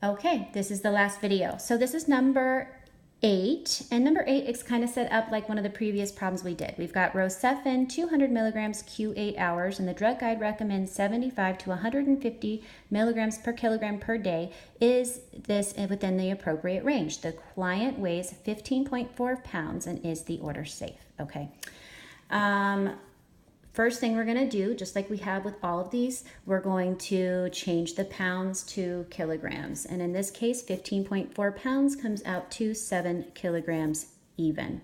Okay, this is the last video. So this is number 8, and number 8 is kind of set up like one of the previous problems we did. We've got Rocephin 200 milligrams Q8 hours, and the drug guide recommends 75 to 150 milligrams per kilogram per day. Is this within the appropriate range? The client weighs 15.4 pounds, and is the order safe? Okay. First thing we're going to do, just like we have with all of these, we're going to change the pounds to kilograms. And in this case, 15.4 pounds comes out to 7 kilograms even.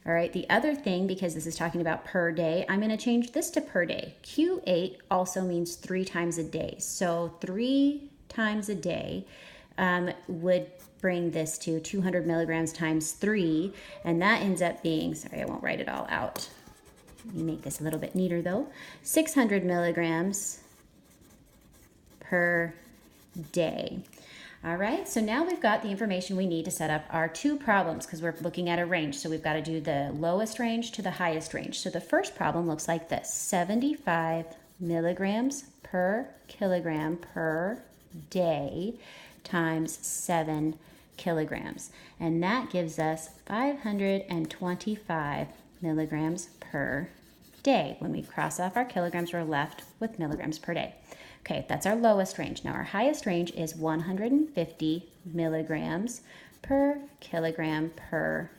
All right, the other thing, because this is talking about per day, I'm going to change this to per day. Q8 also means 3 times a day. So 3 times a day would bring this to 200 milligrams times 3. And that ends up being, sorry, I won't write it all out. Let me make this a little bit neater though. 600 milligrams per day. All right, so now we've got the information we need to set up our 2 problems because we're looking at a range. So we've got to do the lowest range to the highest range. So the first problem looks like this: 75 milligrams per kilogram per day times 7 kilograms. And that gives us 525 milligrams per day. When we cross off our kilograms, we're left with milligrams per day. Okay, that's our lowest range. Now our highest range is 150 milligrams per kilogram per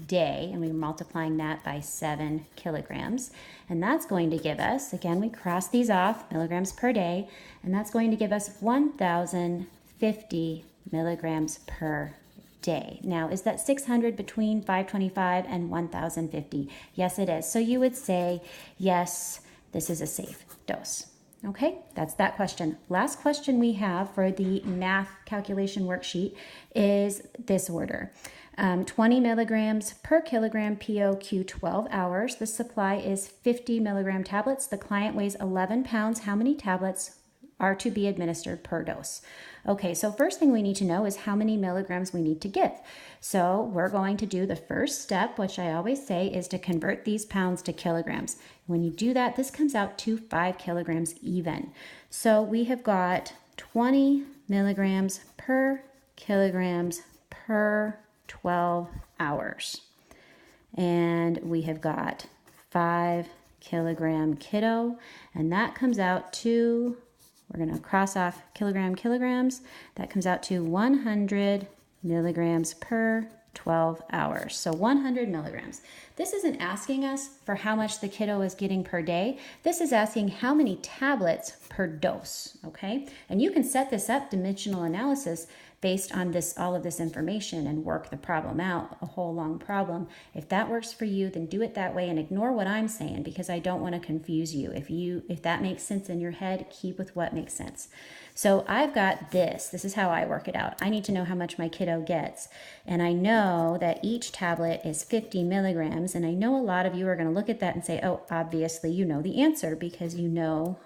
day, and we're multiplying that by 7 kilograms. And that's going to give us, again, we cross these off, milligrams per day, and that's going to give us 1,050 milligrams per day. Now, is that 600 between 525 and 1,050? Yes, it is. So you would say, yes, this is a safe dose. Okay, that's that question. Last question we have for the math calculation worksheet is this order. 20 milligrams per kilogram POQ 12 hours. The supply is 50 milligram tablets. The client weighs 11 pounds. How many tablets are to be administered per dose? Okay, so first thing we need to know is how many milligrams we need to give. So we're going to do the first step, which I always say is to convert these pounds to kilograms. When you do that, this comes out to 5 kilograms even. So we have got 20 milligrams per kilograms per 12 hours. And we have got 5 kilogram kiddo, and that comes out to, we're going to cross off kilograms. That comes out to 100 milligrams per 12 hours. So 100 milligrams. This isn't asking us for how much the kiddo is getting per day. This is asking how many tablets per dose, okay? And you can set this up, dimensional analysis, based on this, all of this information, and work the problem out, a whole long problem. If that works for you, then do it that way and ignore what I'm saying, because I don't want to confuse you. If that makes sense in your head, keep with what makes sense. So I've got this. This is how I work it out. I need to know how much my kiddo gets. And I know that each tablet is 50 milligrams. And I know a lot of you are going to look at that and say, oh, obviously you know the answer because you know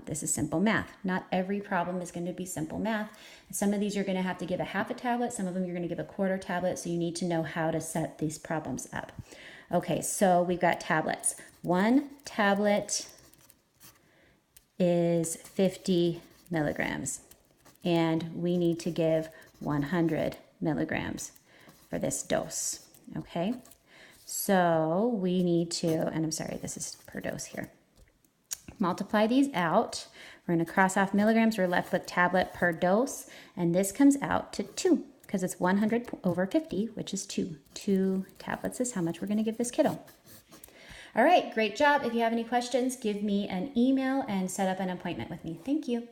this is simple math. Not every problem is going to be simple math. Some of these you're going to have to give a half a tablet. Some of them you're going to give a quarter tablet. So you need to know how to set these problems up. Okay, so we've got tablets. 1 tablet is 50 milligrams, and we need to give 100 milligrams for this dose. Okay, so we need to, and I'm sorry, this is per dose here. Multiply these out. We're going to cross off milligrams. We're left with tablet per dose, and this comes out to 2 because it's 100 over 50, which is 2. 2 tablets is how much we're going to give this kiddo. All right, great job. If you have any questions, give me an email and set up an appointment with me. Thank you.